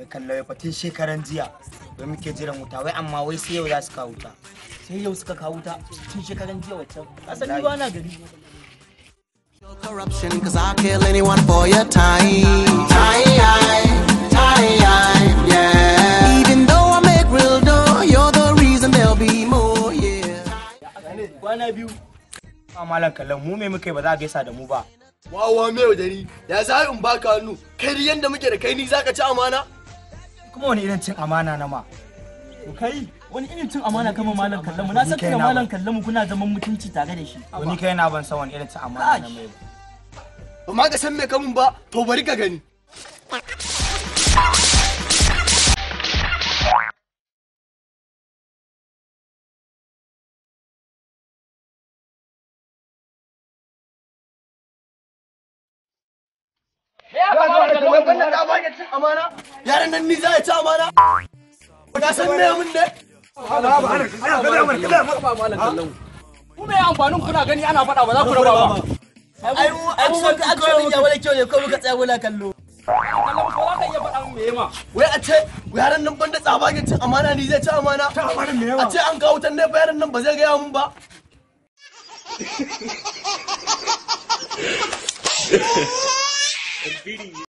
Wai kallon fatin shekaran jiya wai muke jiran wuta wai amma wai sai yau za su kawo wuta. Sai yau suka kawo wuta tun shekaran jiya waccan. Asali ba na gari. Corruption, cause I'll kill anyone for your time. Yeah. Even though I make real dough, you're the reason there'll be more, yeah. Kwana biyu. Malam kallon mu me muke ba za a gaisa da mu ba. Wawa mai wadari, ya za in baka hannu, kai da yanda muke da kai ni zaka ci amana? Kuma wani irin cin amana na ma. To kai wani irin cin amana kama malam kallon mu na san kana malam kallon mu kuna zaman mutunci tare da shi. Wani kai na ban san wani irin cin amana na mai ba. Ba ma ka san me kamun ba, to bari ka gani. Yaran nan ni za ya ci amana? Ka san me mun ne? Ku me amfanin kuna gani ana faɗa ba za ku raba ba. Ai mun ka aka yi wala kyau ne ko muka tsaya wala kallo. Kallon ko za ka iya faɗa mun me ma. Wai a ce yaran nan banda tsabagen cin amana ni zai ci amana? A ce an kawo wutan ne fa yaran nan ba zai gaya mun ba.